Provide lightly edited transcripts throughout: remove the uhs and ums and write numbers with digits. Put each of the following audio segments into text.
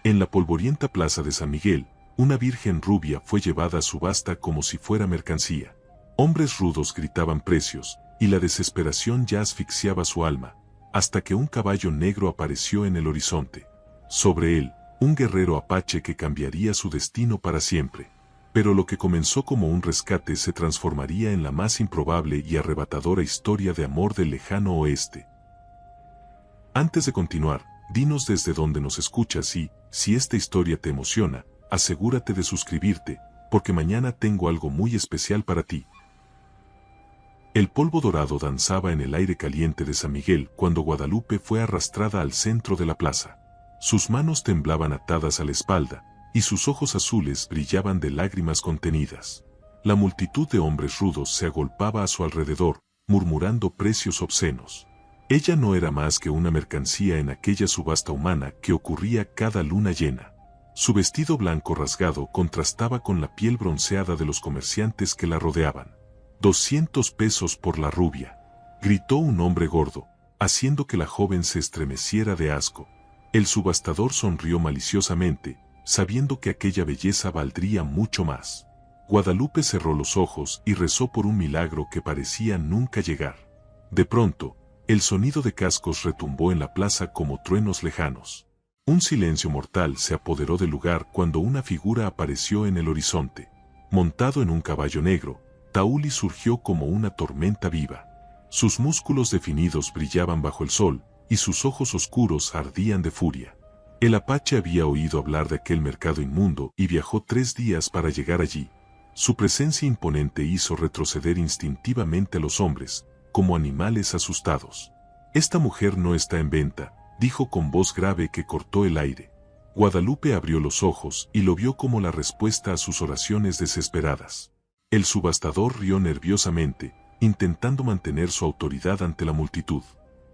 En la polvorienta plaza de San Miguel, una virgen rubia fue llevada a subasta como si fuera mercancía. Hombres rudos gritaban precios, y la desesperación ya asfixiaba su alma, hasta que un caballo negro apareció en el horizonte. Sobre él, un guerrero apache que cambiaría su destino para siempre. Pero lo que comenzó como un rescate se transformaría en la más improbable y arrebatadora historia de amor del lejano oeste. Antes de continuar, dinos desde dónde nos escuchas y, si esta historia te emociona, asegúrate de suscribirte, porque mañana tengo algo muy especial para ti. El polvo dorado danzaba en el aire caliente de San Miguel cuando Guadalupe fue arrastrada al centro de la plaza. Sus manos temblaban atadas a la espalda, y sus ojos azules brillaban de lágrimas contenidas. La multitud de hombres rudos se agolpaba a su alrededor, murmurando precios obscenos. Ella no era más que una mercancía en aquella subasta humana que ocurría cada luna llena. Su vestido blanco rasgado contrastaba con la piel bronceada de los comerciantes que la rodeaban. 200 pesos por la rubia, gritó un hombre gordo, haciendo que la joven se estremeciera de asco. El subastador sonrió maliciosamente, sabiendo que aquella belleza valdría mucho más. Guadalupe cerró los ojos y rezó por un milagro que parecía nunca llegar. De pronto, el sonido de cascos retumbó en la plaza como truenos lejanos. Un silencio mortal se apoderó del lugar cuando una figura apareció en el horizonte. Montado en un caballo negro, Tauli surgió como una tormenta viva. Sus músculos definidos brillaban bajo el sol, y sus ojos oscuros ardían de furia. El apache había oído hablar de aquel mercado inmundo y viajó 3 días para llegar allí. Su presencia imponente hizo retroceder instintivamente a los hombres, como animales asustados. «Esta mujer no está en venta», dijo con voz grave que cortó el aire. Guadalupe abrió los ojos y lo vio como la respuesta a sus oraciones desesperadas. El subastador rió nerviosamente, intentando mantener su autoridad ante la multitud.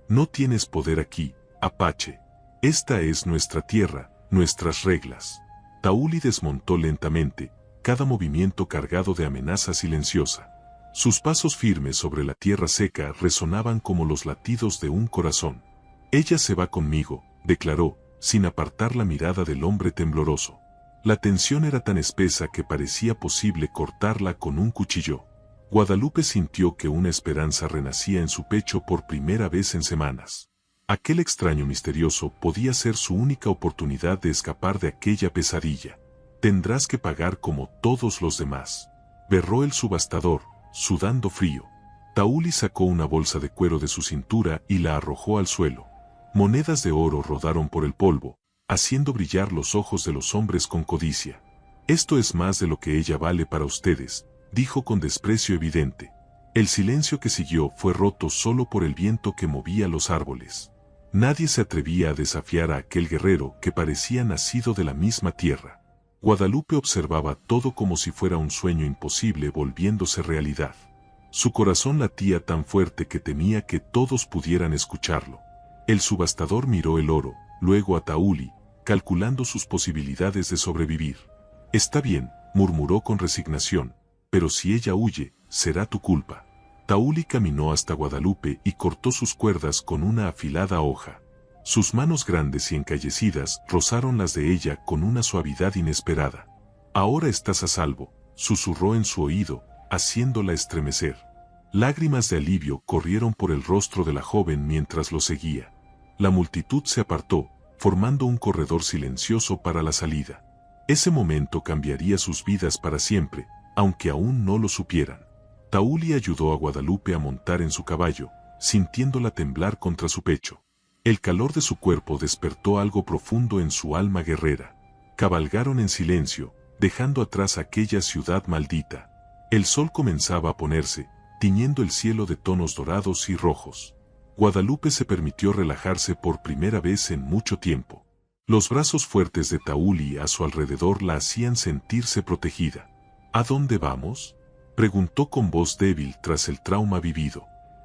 «No tienes poder aquí, apache. Esta es nuestra tierra, nuestras reglas». Tauli desmontó lentamente, cada movimiento cargado de amenaza silenciosa. Sus pasos firmes sobre la tierra seca resonaban como los latidos de un corazón. «Ella se va conmigo», declaró, sin apartar la mirada del hombre tembloroso. La tensión era tan espesa que parecía posible cortarla con un cuchillo. Guadalupe sintió que una esperanza renacía en su pecho por primera vez en semanas. Aquel extraño misterioso podía ser su única oportunidad de escapar de aquella pesadilla. «Tendrás que pagar como todos los demás», berró el subastador, sudando frío. Tauli sacó una bolsa de cuero de su cintura y la arrojó al suelo. Monedas de oro rodaron por el polvo, haciendo brillar los ojos de los hombres con codicia. «Esto es más de lo que ella vale para ustedes», dijo con desprecio evidente. El silencio que siguió fue roto solo por el viento que movía los árboles. Nadie se atrevía a desafiar a aquel guerrero que parecía nacido de la misma tierra. Guadalupe observaba todo como si fuera un sueño imposible volviéndose realidad. Su corazón latía tan fuerte que temía que todos pudieran escucharlo. El subastador miró el oro, luego a Tauli, calculando sus posibilidades de sobrevivir. «Está bien», murmuró con resignación, «pero si ella huye, será tu culpa». Tauli caminó hasta Guadalupe y cortó sus cuerdas con una afilada hoja. Sus manos grandes y encallecidas rozaron las de ella con una suavidad inesperada. «Ahora estás a salvo», susurró en su oído, haciéndola estremecer. Lágrimas de alivio corrieron por el rostro de la joven mientras lo seguía. La multitud se apartó, formando un corredor silencioso para la salida. Ese momento cambiaría sus vidas para siempre, aunque aún no lo supieran. Tauli ayudó a Guadalupe a montar en su caballo, sintiéndola temblar contra su pecho. El calor de su cuerpo despertó algo profundo en su alma guerrera. Cabalgaron en silencio, dejando atrás aquella ciudad maldita. El sol comenzaba a ponerse, tiñendo el cielo de tonos dorados y rojos. Guadalupe se permitió relajarse por primera vez en mucho tiempo. Los brazos fuertes de Tauli a su alrededor la hacían sentirse protegida. «¿A dónde vamos?», preguntó con voz débil tras el trauma vivido.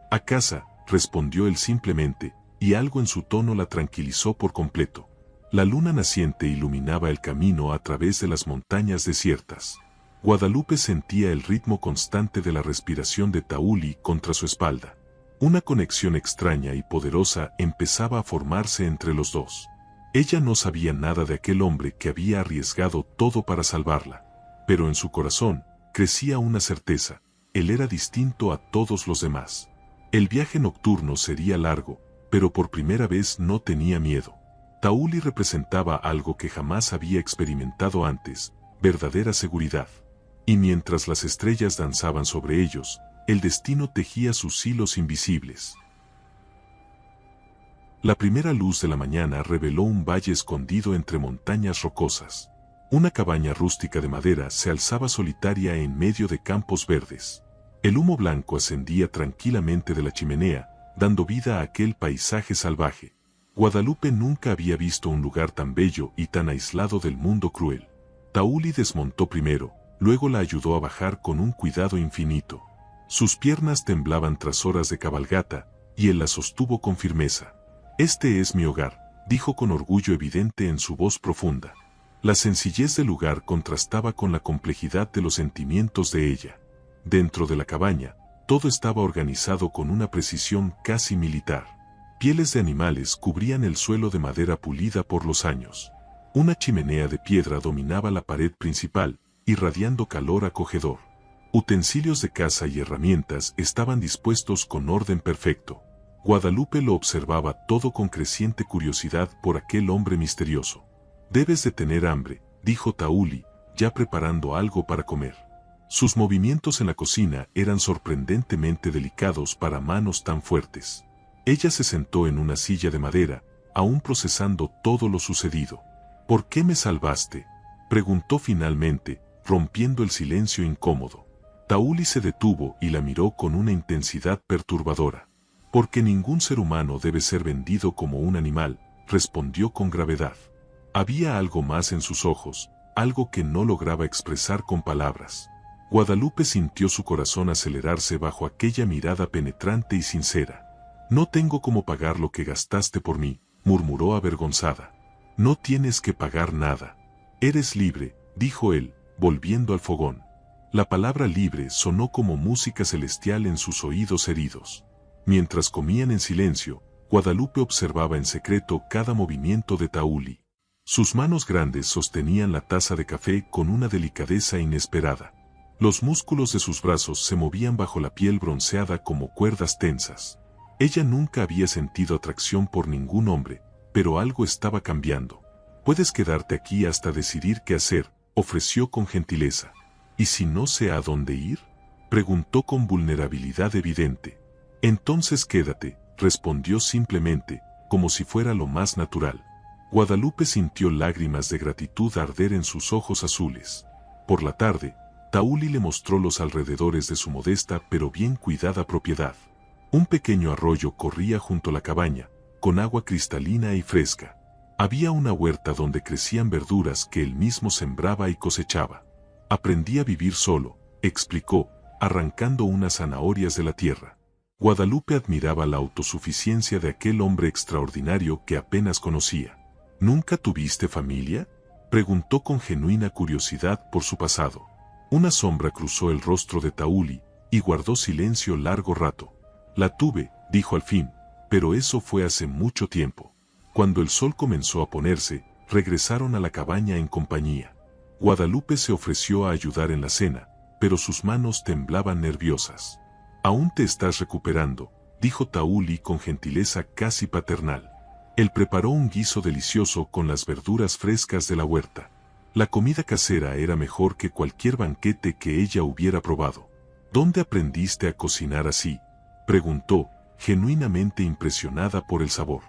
«A casa», respondió él simplemente, y algo en su tono la tranquilizó por completo. La luna naciente iluminaba el camino a través de las montañas desiertas. Guadalupe sentía el ritmo constante de la respiración de Tauli contra su espalda. Una conexión extraña y poderosa empezaba a formarse entre los dos. Ella no sabía nada de aquel hombre que había arriesgado todo para salvarla, pero en su corazón crecía una certeza: él era distinto a todos los demás. El viaje nocturno sería largo, pero por primera vez no tenía miedo. Tauli representaba algo que jamás había experimentado antes: verdadera seguridad. Y mientras las estrellas danzaban sobre ellos, el destino tejía sus hilos invisibles. La primera luz de la mañana reveló un valle escondido entre montañas rocosas. Una cabaña rústica de madera se alzaba solitaria en medio de campos verdes. El humo blanco ascendía tranquilamente de la chimenea, dando vida a aquel paisaje salvaje. Guadalupe nunca había visto un lugar tan bello y tan aislado del mundo cruel. Tauli desmontó primero, luego la ayudó a bajar con un cuidado infinito. Sus piernas temblaban tras horas de cabalgata, y él la sostuvo con firmeza. «Este es mi hogar», dijo con orgullo evidente en su voz profunda. La sencillez del lugar contrastaba con la complejidad de los sentimientos de ella. Dentro de la cabaña, todo estaba organizado con una precisión casi militar. Pieles de animales cubrían el suelo de madera pulida por los años. Una chimenea de piedra dominaba la pared principal, irradiando calor acogedor. Utensilios de caza y herramientas estaban dispuestos con orden perfecto. Guadalupe lo observaba todo con creciente curiosidad por aquel hombre misterioso. «Debes de tener hambre», dijo Tauli, ya preparando algo para comer. Sus movimientos en la cocina eran sorprendentemente delicados para manos tan fuertes. Ella se sentó en una silla de madera, aún procesando todo lo sucedido. «¿Por qué me salvaste?», preguntó finalmente, rompiendo el silencio incómodo. Tauli se detuvo y la miró con una intensidad perturbadora. «Porque ningún ser humano debe ser vendido como un animal», respondió con gravedad. Había algo más en sus ojos, algo que no lograba expresar con palabras. Guadalupe sintió su corazón acelerarse bajo aquella mirada penetrante y sincera. «No tengo cómo pagar lo que gastaste por mí», murmuró avergonzada. «No tienes que pagar nada. Eres libre», dijo él, volviendo al fogón. La palabra libre sonó como música celestial en sus oídos heridos. Mientras comían en silencio, Guadalupe observaba en secreto cada movimiento de Tauli. Sus manos grandes sostenían la taza de café con una delicadeza inesperada. Los músculos de sus brazos se movían bajo la piel bronceada como cuerdas tensas. Ella nunca había sentido atracción por ningún hombre, pero algo estaba cambiando. «Puedes quedarte aquí hasta decidir qué hacer», ofreció con gentileza. «¿Y si no sé a dónde ir?», preguntó con vulnerabilidad evidente. «Entonces quédate», respondió simplemente, como si fuera lo más natural. Guadalupe sintió lágrimas de gratitud arder en sus ojos azules. Por la tarde, Tauli le mostró los alrededores de su modesta pero bien cuidada propiedad. Un pequeño arroyo corría junto a la cabaña, con agua cristalina y fresca. Había una huerta donde crecían verduras que él mismo sembraba y cosechaba. «Aprendí a vivir solo», explicó, arrancando unas zanahorias de la tierra. Guadalupe admiraba la autosuficiencia de aquel hombre extraordinario que apenas conocía. «¿Nunca tuviste familia?», preguntó con genuina curiosidad por su pasado. Una sombra cruzó el rostro de Tauli, y guardó silencio largo rato. «La tuve», dijo al fin, «pero eso fue hace mucho tiempo». Cuando el sol comenzó a ponerse, regresaron a la cabaña en compañía. Guadalupe se ofreció a ayudar en la cena, pero sus manos temblaban nerviosas. «Aún te estás recuperando», dijo Tauli con gentileza casi paternal. Él preparó un guiso delicioso con las verduras frescas de la huerta. La comida casera era mejor que cualquier banquete que ella hubiera probado. «¿Dónde aprendiste a cocinar así?», preguntó, genuinamente impresionada por el sabor.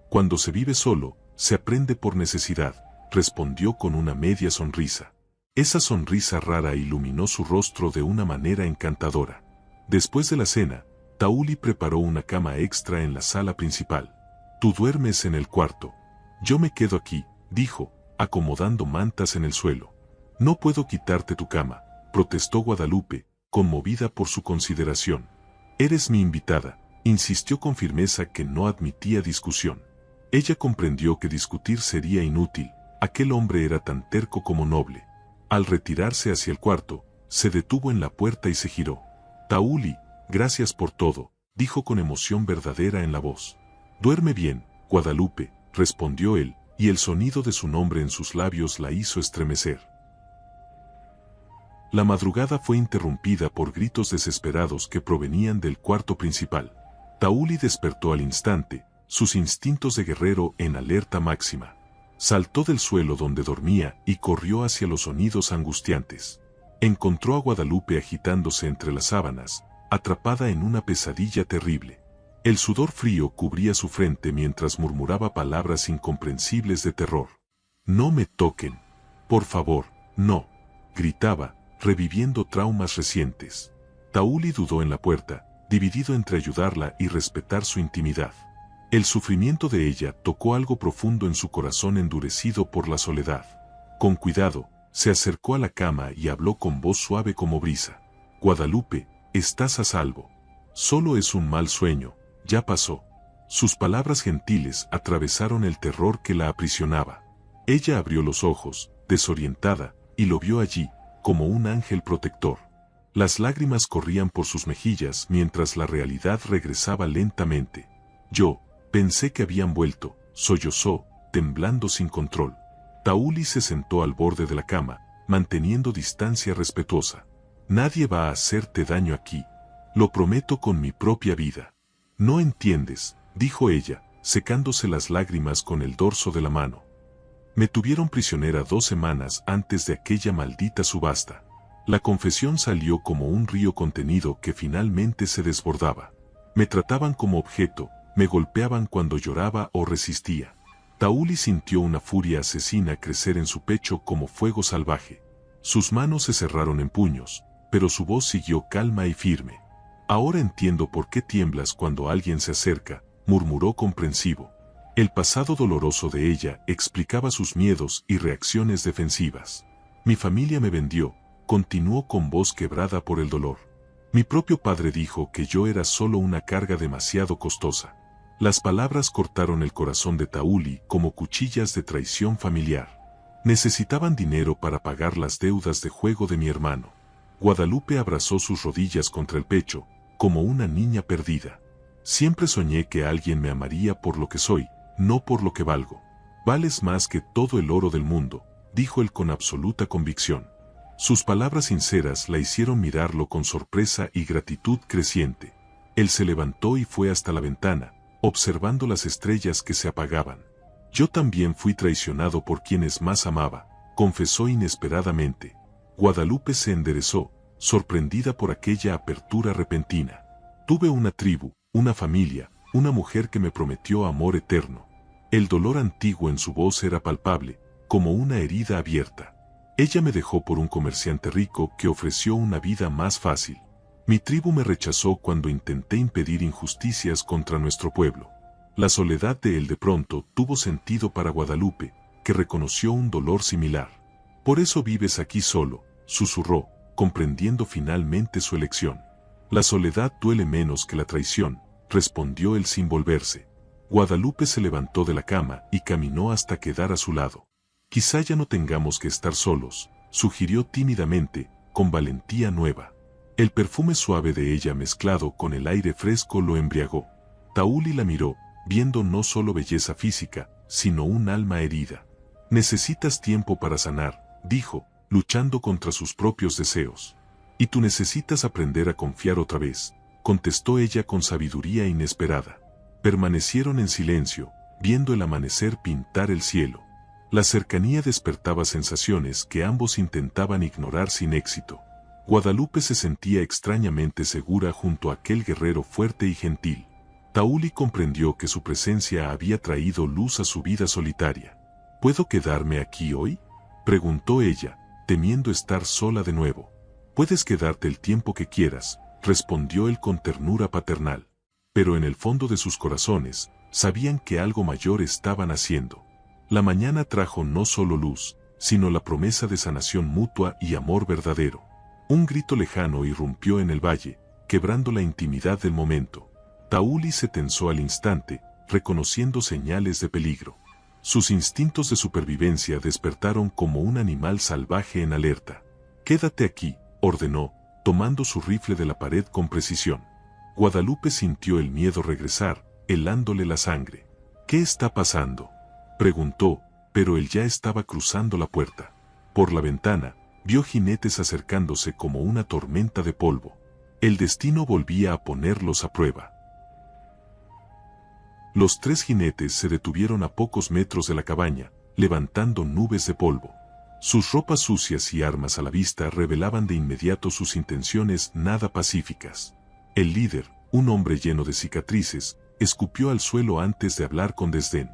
«Cuando se vive solo, se aprende por necesidad», respondió con una media sonrisa. Esa sonrisa rara iluminó su rostro de una manera encantadora. Después de la cena, Tauli preparó una cama extra en la sala principal. «Tú duermes en el cuarto. Yo me quedo aquí», dijo, acomodando mantas en el suelo. «No puedo quitarte tu cama», protestó Guadalupe, conmovida por su consideración. «Eres mi invitada», insistió con firmeza que no admitía discusión. Ella comprendió que discutir sería inútil, aquel hombre era tan terco como noble. Al retirarse hacia el cuarto, se detuvo en la puerta y se giró. «Tauli, gracias por todo», dijo con emoción verdadera en la voz. «Duerme bien, Guadalupe», respondió él, y el sonido de su nombre en sus labios la hizo estremecer. La madrugada fue interrumpida por gritos desesperados que provenían del cuarto principal. Tauli despertó al instante, sus instintos de guerrero en alerta máxima. Saltó del suelo donde dormía y corrió hacia los sonidos angustiantes. Encontró a Guadalupe agitándose entre las sábanas, atrapada en una pesadilla terrible. El sudor frío cubría su frente mientras murmuraba palabras incomprensibles de terror. «No me toquen. Por favor, no», gritaba, reviviendo traumas recientes. Tauli dudó en la puerta, dividido entre ayudarla y respetar su intimidad. El sufrimiento de ella tocó algo profundo en su corazón endurecido por la soledad. Con cuidado, se acercó a la cama y habló con voz suave como brisa. «Guadalupe, estás a salvo. Solo es un mal sueño, ya pasó». Sus palabras gentiles atravesaron el terror que la aprisionaba. Ella abrió los ojos, desorientada, y lo vio allí, como un ángel protector. Las lágrimas corrían por sus mejillas mientras la realidad regresaba lentamente. «Yo pensé que habían vuelto», sollozó, temblando sin control. Tauli se sentó al borde de la cama, manteniendo distancia respetuosa. «Nadie va a hacerte daño aquí. Lo prometo con mi propia vida». «No entiendes», dijo ella, secándose las lágrimas con el dorso de la mano. «Me tuvieron prisionera 2 semanas antes de aquella maldita subasta». La confesión salió como un río contenido que finalmente se desbordaba. «Me trataban como objeto, me golpeaban cuando lloraba o resistía». Tauli sintió una furia asesina crecer en su pecho como fuego salvaje. Sus manos se cerraron en puños, pero su voz siguió calma y firme. «Ahora entiendo por qué tiemblas cuando alguien se acerca», murmuró comprensivo. El pasado doloroso de ella explicaba sus miedos y reacciones defensivas. «Mi familia me vendió», continuó con voz quebrada por el dolor. «Mi propio padre dijo que yo era solo una carga demasiado costosa». Las palabras cortaron el corazón de Tauli como cuchillas de traición familiar. Necesitaban dinero para pagar las deudas de juego de mi hermano. Guadalupe abrazó sus rodillas contra el pecho, como una niña perdida. «Siempre soñé que alguien me amaría por lo que soy, no por lo que valgo. Vales más que todo el oro del mundo», dijo él con absoluta convicción. Sus palabras sinceras la hicieron mirarlo con sorpresa y gratitud creciente. Él se levantó y fue hasta la ventana, observando las estrellas que se apagaban. «Yo también fui traicionado por quienes más amaba», confesó inesperadamente. Guadalupe se enderezó, sorprendida por aquella apertura repentina. «Tuve una tribu, una familia, una mujer que me prometió amor eterno». El dolor antiguo en su voz era palpable, como una herida abierta. «Ella me dejó por un comerciante rico que ofreció una vida más fácil. Mi tribu me rechazó cuando intenté impedir injusticias contra nuestro pueblo». La soledad de él de pronto tuvo sentido para Guadalupe, que reconoció un dolor similar. «Por eso vives aquí solo», susurró, comprendiendo finalmente su elección. «La soledad duele menos que la traición», respondió él sin volverse. Guadalupe se levantó de la cama y caminó hasta quedar a su lado. «Quizá ya no tengamos que estar solos», sugirió tímidamente, con valentía nueva. El perfume suave de ella mezclado con el aire fresco lo embriagó. Tauli la miró, viendo no solo belleza física, sino un alma herida. «Necesitas tiempo para sanar», dijo, luchando contra sus propios deseos. «Y tú necesitas aprender a confiar otra vez», contestó ella con sabiduría inesperada. Permanecieron en silencio, viendo el amanecer pintar el cielo. La cercanía despertaba sensaciones que ambos intentaban ignorar sin éxito. Guadalupe se sentía extrañamente segura junto a aquel guerrero fuerte y gentil. Tauli comprendió que su presencia había traído luz a su vida solitaria. «¿Puedo quedarme aquí hoy?», preguntó ella, temiendo estar sola de nuevo. «Puedes quedarte el tiempo que quieras», respondió él con ternura paternal. Pero en el fondo de sus corazones, sabían que algo mayor estaban haciendo. La mañana trajo no solo luz, sino la promesa de sanación mutua y amor verdadero. Un grito lejano irrumpió en el valle, quebrando la intimidad del momento. Tauli se tensó al instante, reconociendo señales de peligro. Sus instintos de supervivencia despertaron como un animal salvaje en alerta. «Quédate aquí», ordenó, tomando su rifle de la pared con precisión. Guadalupe sintió el miedo regresar, helándole la sangre. «¿Qué está pasando?», preguntó, pero él ya estaba cruzando la puerta. Por la ventana, vio jinetes acercándose como una tormenta de polvo. El destino volvía a ponerlos a prueba. Los 3 jinetes se detuvieron a pocos metros de la cabaña, levantando nubes de polvo. Sus ropas sucias y armas a la vista revelaban de inmediato sus intenciones nada pacíficas. El líder, un hombre lleno de cicatrices, escupió al suelo antes de hablar con desdén.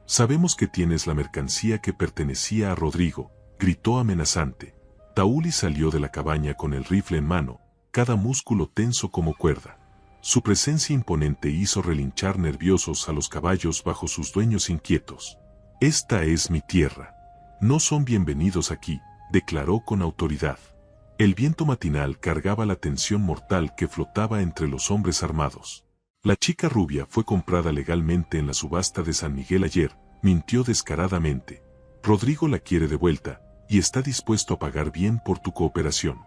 «Sabemos que tienes la mercancía que pertenecía a Rodrigo», gritó amenazante. Tauli salió de la cabaña con el rifle en mano, cada músculo tenso como cuerda. Su presencia imponente hizo relinchar nerviosos a los caballos bajo sus dueños inquietos. «Esta es mi tierra. No son bienvenidos aquí», declaró con autoridad. El viento matinal cargaba la tensión mortal que flotaba entre los hombres armados. «La chica rubia fue comprada legalmente en la subasta de San Miguel ayer», mintió descaradamente. «Rodrigo la quiere de vuelta, y está dispuesto a pagar bien por tu cooperación».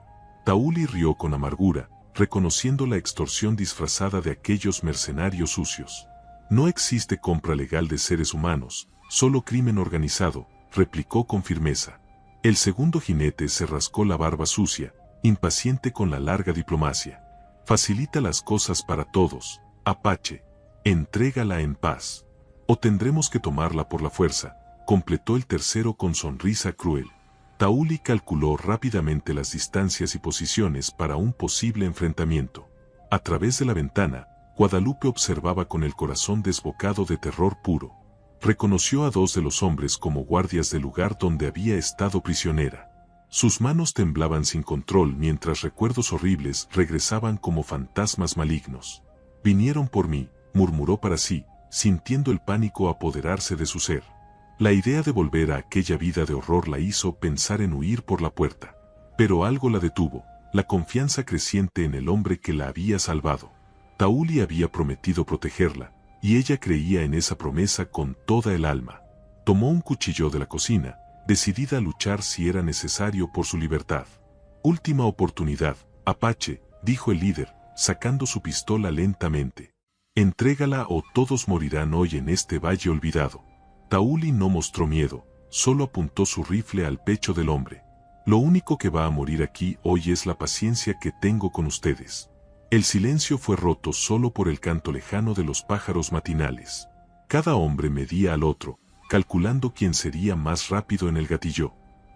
Tauli rió con amargura, reconociendo la extorsión disfrazada de aquellos mercenarios sucios. «No existe compra legal de seres humanos, solo crimen organizado», replicó con firmeza. El segundo jinete se rascó la barba sucia, impaciente con la larga diplomacia. «Facilita las cosas para todos, Apache. Entrégala en paz. O tendremos que tomarla por la fuerza», completó el tercero con sonrisa cruel. Tauli calculó rápidamente las distancias y posiciones para un posible enfrentamiento. A través de la ventana, Guadalupe observaba con el corazón desbocado de terror puro. Reconoció a 2 de los hombres como guardias del lugar donde había estado prisionera. Sus manos temblaban sin control mientras recuerdos horribles regresaban como fantasmas malignos. «Vinieron por mí», murmuró para sí, sintiendo el pánico apoderarse de su ser. La idea de volver a aquella vida de horror la hizo pensar en huir por la puerta. Pero algo la detuvo, la confianza creciente en el hombre que la había salvado. Tauli había prometido protegerla, y ella creía en esa promesa con toda el alma. Tomó un cuchillo de la cocina, decidida a luchar si era necesario por su libertad. «Última oportunidad, Apache», dijo el líder, sacando su pistola lentamente. «Entrégala o todos morirán hoy en este valle olvidado». Tauli no mostró miedo, solo apuntó su rifle al pecho del hombre. «Lo único que va a morir aquí hoy es la paciencia que tengo con ustedes». El silencio fue roto solo por el canto lejano de los pájaros matinales. Cada hombre medía al otro, calculando quién sería más rápido en el gatillo.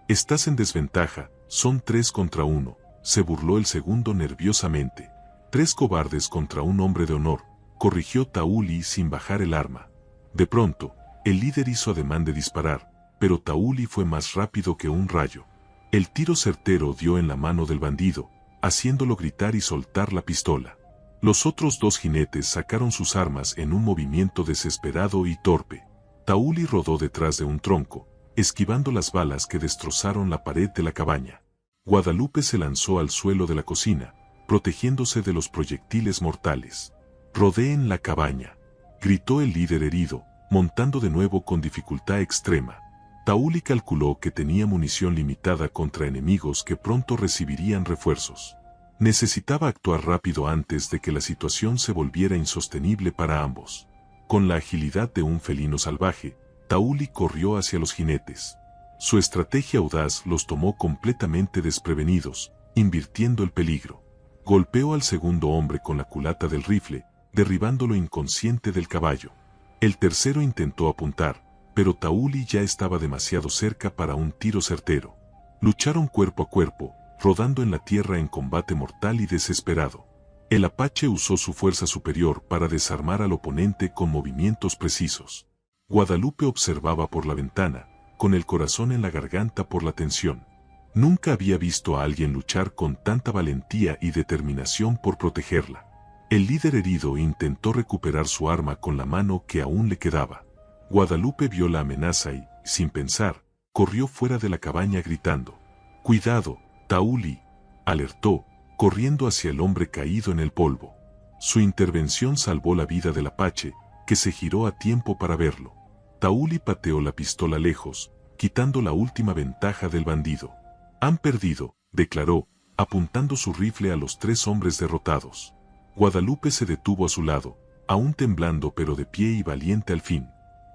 «Estás en desventaja, son 3 contra 1, se burló el segundo nerviosamente. «3 cobardes contra un hombre de honor», corrigió Tauli sin bajar el arma. De pronto, el líder hizo ademán de disparar, pero Tauli fue más rápido que un rayo. El tiro certero dio en la mano del bandido, haciéndolo gritar y soltar la pistola. Los otros 2 jinetes sacaron sus armas en un movimiento desesperado y torpe. Tauli rodó detrás de un tronco, esquivando las balas que destrozaron la pared de la cabaña. Guadalupe se lanzó al suelo de la cocina, protegiéndose de los proyectiles mortales. «Rodeen la cabaña», gritó el líder herido, montando de nuevo con dificultad extrema. Tauli calculó que tenía munición limitada contra enemigos que pronto recibirían refuerzos. Necesitaba actuar rápido antes de que la situación se volviera insostenible para ambos. Con la agilidad de un felino salvaje, Tauli corrió hacia los jinetes. Su estrategia audaz los tomó completamente desprevenidos, invirtiendo el peligro. Golpeó al segundo hombre con la culata del rifle, derribándolo inconsciente del caballo. El tercero intentó apuntar, pero Tauli ya estaba demasiado cerca para un tiro certero. Lucharon cuerpo a cuerpo, rodando en la tierra en combate mortal y desesperado. El Apache usó su fuerza superior para desarmar al oponente con movimientos precisos. Guadalupe observaba por la ventana, con el corazón en la garganta por la tensión. Nunca había visto a alguien luchar con tanta valentía y determinación por protegerla. El líder herido intentó recuperar su arma con la mano que aún le quedaba. Guadalupe vio la amenaza y, sin pensar, corrió fuera de la cabaña gritando. «¡Cuidado, Tauli!», alertó, corriendo hacia el hombre caído en el polvo. Su intervención salvó la vida del Apache, que se giró a tiempo para verlo. Tauli pateó la pistola lejos, quitando la última ventaja del bandido. «Han perdido», declaró, apuntando su rifle a los 3 hombres derrotados. Guadalupe se detuvo a su lado, aún temblando pero de pie y valiente al fin.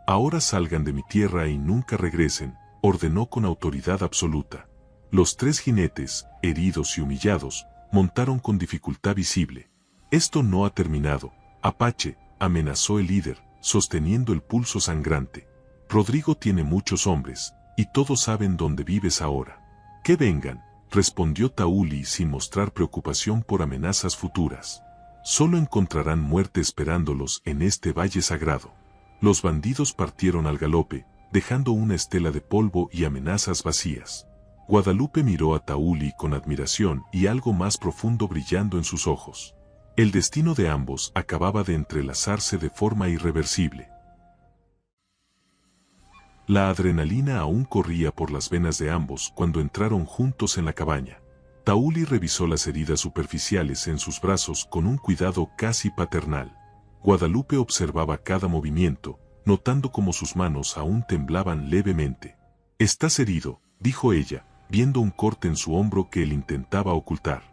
Ahora salgan de mi tierra y nunca regresen, ordenó con autoridad absoluta. Los 3 jinetes, heridos y humillados, montaron con dificultad visible. Esto no ha terminado, Apache, amenazó el líder, sosteniendo el pulso sangrante. Rodrigo tiene muchos hombres, y todos saben dónde vives ahora. Que vengan, respondió Tauli sin mostrar preocupación por amenazas futuras. Solo encontrarán muerte esperándolos en este valle sagrado. Los bandidos partieron al galope, dejando una estela de polvo y amenazas vacías. Guadalupe miró a Tauli con admiración y algo más profundo brillando en sus ojos. El destino de ambos acababa de entrelazarse de forma irreversible. La adrenalina aún corría por las venas de ambos cuando entraron juntos en la cabaña. Tauli revisó las heridas superficiales en sus brazos con un cuidado casi paternal. Guadalupe observaba cada movimiento, notando cómo sus manos aún temblaban levemente. «Estás herido», dijo ella, viendo un corte en su hombro que él intentaba ocultar.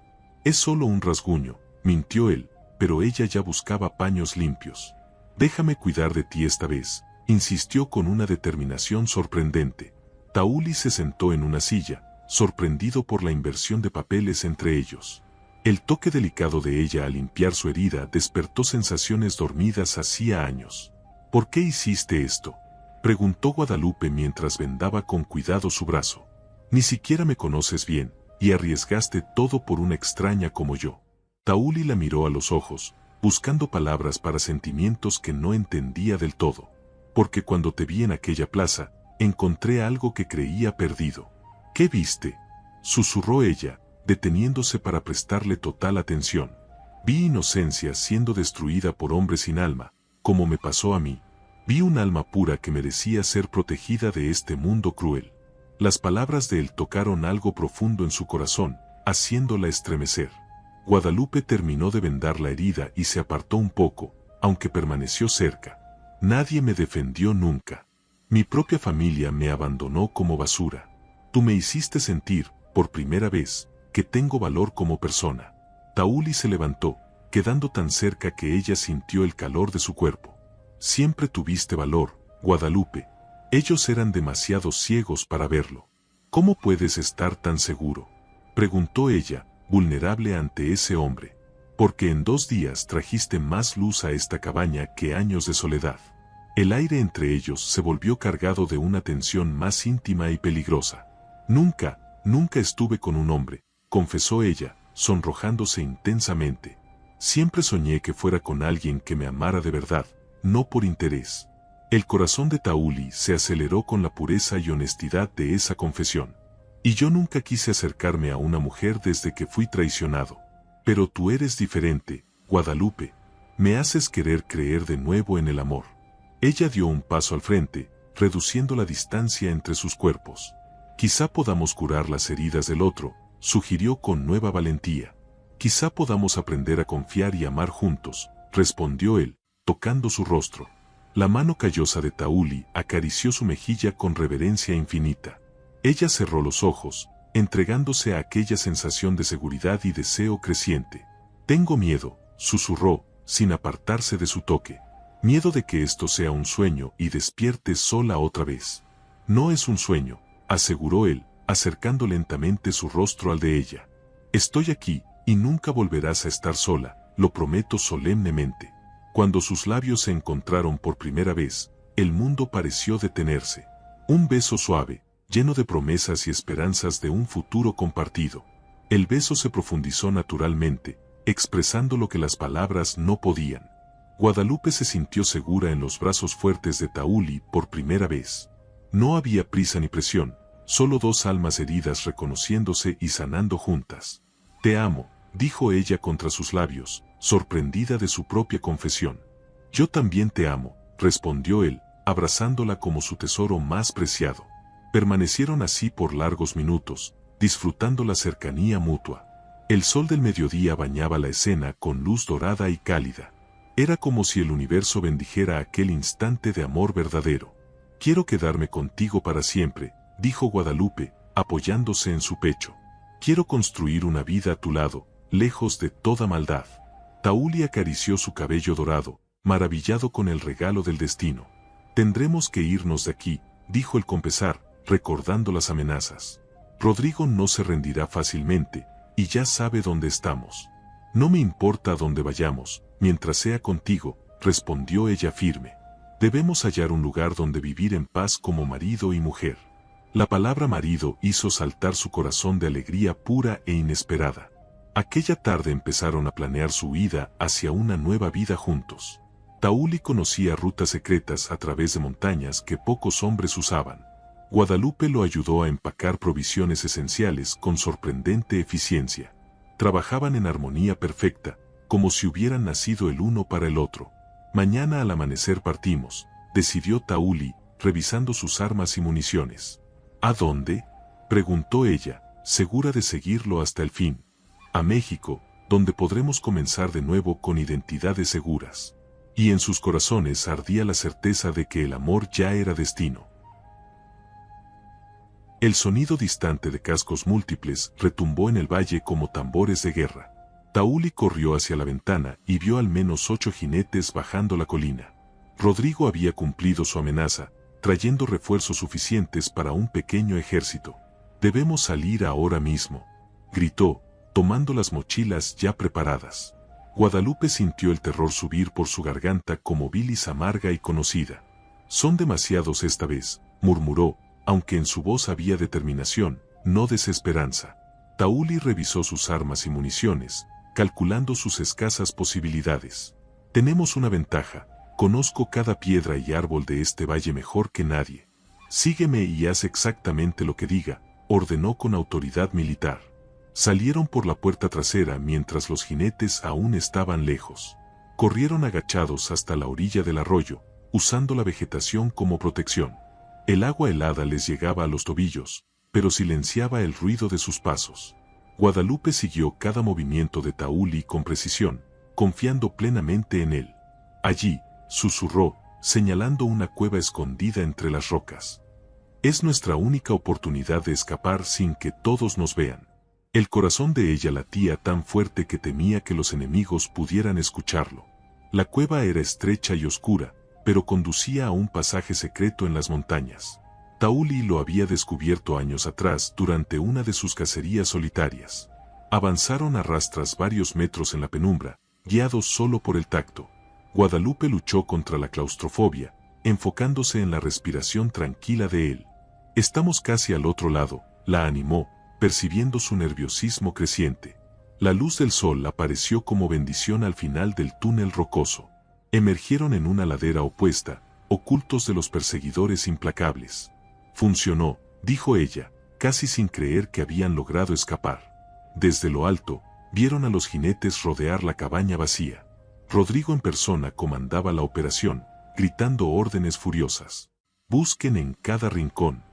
«Es solo un rasguño», mintió él, pero ella ya buscaba paños limpios. «Déjame cuidar de ti esta vez», insistió con una determinación sorprendente. Tauli se sentó en una silla, sorprendido por la inversión de papeles entre ellos. El toque delicado de ella al limpiar su herida despertó sensaciones dormidas hacía años. «¿Por qué hiciste esto?», preguntó Guadalupe mientras vendaba con cuidado su brazo. «Ni siquiera me conoces bien, y arriesgaste todo por una extraña como yo». Tauli la miró a los ojos, buscando palabras para sentimientos que no entendía del todo. «Porque cuando te vi en aquella plaza, encontré algo que creía perdido». «¿Qué viste?», susurró ella, deteniéndose para prestarle total atención. «Vi inocencia siendo destruida por hombres sin alma, como me pasó a mí. Vi un alma pura que merecía ser protegida de este mundo cruel». Las palabras de él tocaron algo profundo en su corazón, haciéndola estremecer. Guadalupe terminó de vendar la herida y se apartó un poco, aunque permaneció cerca. «Nadie me defendió nunca. Mi propia familia me abandonó como basura. Tú me hiciste sentir, por primera vez, que tengo valor como persona». Tauli se levantó, quedando tan cerca que ella sintió el calor de su cuerpo. «Siempre tuviste valor, Guadalupe. Ellos eran demasiado ciegos para verlo». «¿Cómo puedes estar tan seguro?», preguntó ella, vulnerable ante ese hombre. «Porque en 2 días trajiste más luz a esta cabaña que años de soledad». El aire entre ellos se volvió cargado de una tensión más íntima y peligrosa. «Nunca estuve con un hombre», confesó ella, sonrojándose intensamente. «Siempre soñé que fuera con alguien que me amara de verdad, no por interés». El corazón de Tauli se aceleró con la pureza y honestidad de esa confesión. «Y yo nunca quise acercarme a una mujer desde que fui traicionado. Pero tú eres diferente, Guadalupe. Me haces querer creer de nuevo en el amor». Ella dio un paso al frente, reduciendo la distancia entre sus cuerpos. «Quizá podamos curar las heridas del otro», sugirió con nueva valentía. «Quizá podamos aprender a confiar y amar juntos», respondió él, tocando su rostro. La mano callosa de Tauli acarició su mejilla con reverencia infinita. Ella cerró los ojos, entregándose a aquella sensación de seguridad y deseo creciente. «Tengo miedo», susurró, sin apartarse de su toque. «Miedo de que esto sea un sueño y despierte sola otra vez». «No es un sueño», aseguró él, acercando lentamente su rostro al de ella. «Estoy aquí, y nunca volverás a estar sola, lo prometo solemnemente». Cuando sus labios se encontraron por primera vez, el mundo pareció detenerse. Un beso suave, lleno de promesas y esperanzas de un futuro compartido. El beso se profundizó naturalmente, expresando lo que las palabras no podían. Guadalupe se sintió segura en los brazos fuertes de Tauli por primera vez. No había prisa ni presión, solo 2 almas heridas reconociéndose y sanando juntas. «Te amo», dijo ella contra sus labios, sorprendida de su propia confesión. «Yo también te amo», respondió él, abrazándola como su tesoro más preciado. Permanecieron así por largos minutos, disfrutando la cercanía mutua. El sol del mediodía bañaba la escena con luz dorada y cálida. Era como si el universo bendijera aquel instante de amor verdadero. «Quiero quedarme contigo para siempre», dijo Guadalupe, apoyándose en su pecho. «Quiero construir una vida a tu lado, lejos de toda maldad». Tauli acarició su cabello dorado, maravillado con el regalo del destino. Tendremos que irnos de aquí, dijo el compesar, recordando las amenazas. Rodrigo no se rendirá fácilmente, y ya sabe dónde estamos. No me importa dónde vayamos, mientras sea contigo, respondió ella firme. Debemos hallar un lugar donde vivir en paz como marido y mujer. La palabra marido hizo saltar su corazón de alegría pura e inesperada. Aquella tarde empezaron a planear su huida hacia una nueva vida juntos. Tauli conocía rutas secretas a través de montañas que pocos hombres usaban. Guadalupe lo ayudó a empacar provisiones esenciales con sorprendente eficiencia. Trabajaban en armonía perfecta, como si hubieran nacido el uno para el otro. Mañana al amanecer partimos, decidió Tauli, revisando sus armas y municiones. ¿A dónde?, preguntó ella, segura de seguirlo hasta el fin. A México, donde podremos comenzar de nuevo con identidades seguras. Y en sus corazones ardía la certeza de que el amor ya era destino. El sonido distante de cascos múltiples retumbó en el valle como tambores de guerra. Tauli corrió hacia la ventana y vio al menos 8 jinetes bajando la colina. Rodrigo había cumplido su amenaza, trayendo refuerzos suficientes para un pequeño ejército. «Debemos salir ahora mismo», gritó, tomando las mochilas ya preparadas. Guadalupe sintió el terror subir por su garganta como bilis amarga y conocida. «Son demasiados esta vez», murmuró, aunque en su voz había determinación, no desesperanza. Tauli revisó sus armas y municiones, calculando sus escasas posibilidades. «Tenemos una ventaja, conozco cada piedra y árbol de este valle mejor que nadie. Sígueme y haz exactamente lo que diga», ordenó con autoridad militar. Salieron por la puerta trasera mientras los jinetes aún estaban lejos. Corrieron agachados hasta la orilla del arroyo, usando la vegetación como protección. El agua helada les llegaba a los tobillos, pero silenciaba el ruido de sus pasos. Guadalupe siguió cada movimiento de Tauli con precisión, confiando plenamente en él. «Allí», susurró, señalando una cueva escondida entre las rocas. «Es nuestra única oportunidad de escapar sin que todos nos vean». El corazón de ella latía tan fuerte que temía que los enemigos pudieran escucharlo. La cueva era estrecha y oscura, pero conducía a un pasaje secreto en las montañas. Tauli lo había descubierto años atrás durante una de sus cacerías solitarias. Avanzaron a rastras varios metros en la penumbra, guiados solo por el tacto. Guadalupe luchó contra la claustrofobia, enfocándose en la respiración tranquila de él. «Estamos casi al otro lado», la animó, percibiendo su nerviosismo creciente. La luz del sol apareció como bendición al final del túnel rocoso. Emergieron en una ladera opuesta, ocultos de los perseguidores implacables. «Funcionó», dijo ella, casi sin creer que habían logrado escapar. Desde lo alto, vieron a los jinetes rodear la cabaña vacía. Rodrigo en persona comandaba la operación, gritando órdenes furiosas. «Busquen en cada rincón».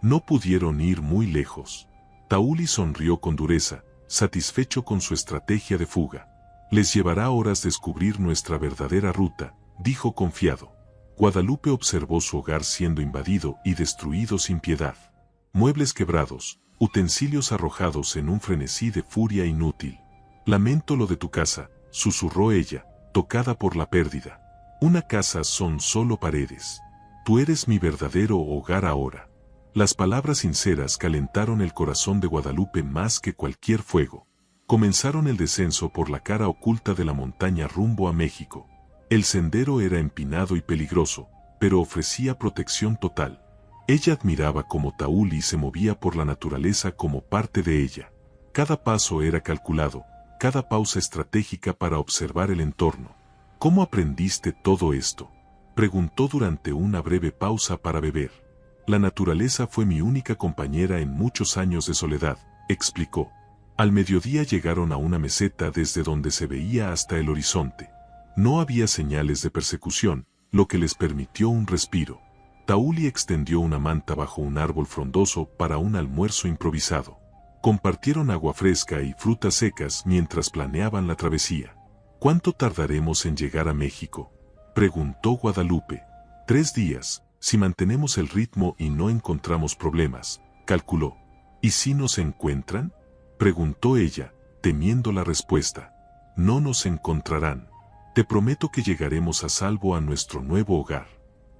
No pudieron ir muy lejos. Tauli sonrió con dureza, satisfecho con su estrategia de fuga. «Les llevará horas descubrir nuestra verdadera ruta», dijo confiado. Guadalupe observó su hogar siendo invadido y destruido sin piedad. Muebles quebrados, utensilios arrojados en un frenesí de furia inútil. «Lamento lo de tu casa», susurró ella, tocada por la pérdida. «Una casa son solo paredes. Tú eres mi verdadero hogar ahora». Las palabras sinceras calentaron el corazón de Guadalupe más que cualquier fuego. Comenzaron el descenso por la cara oculta de la montaña rumbo a México. El sendero era empinado y peligroso, pero ofrecía protección total. Ella admiraba cómo Tauli se movía por la naturaleza como parte de ella. Cada paso era calculado, cada pausa estratégica para observar el entorno. «¿Cómo aprendiste todo esto?», preguntó durante una breve pausa para beber. «La naturaleza fue mi única compañera en muchos años de soledad», explicó. Al mediodía llegaron a una meseta desde donde se veía hasta el horizonte. No había señales de persecución, lo que les permitió un respiro. Tauli extendió una manta bajo un árbol frondoso para un almuerzo improvisado. Compartieron agua fresca y frutas secas mientras planeaban la travesía. «¿Cuánto tardaremos en llegar a México?», preguntó Guadalupe. «3 días. Si mantenemos el ritmo y no encontramos problemas», calculó. «¿Y si nos encuentran?», preguntó ella, temiendo la respuesta. «No nos encontrarán. Te prometo que llegaremos a salvo a nuestro nuevo hogar».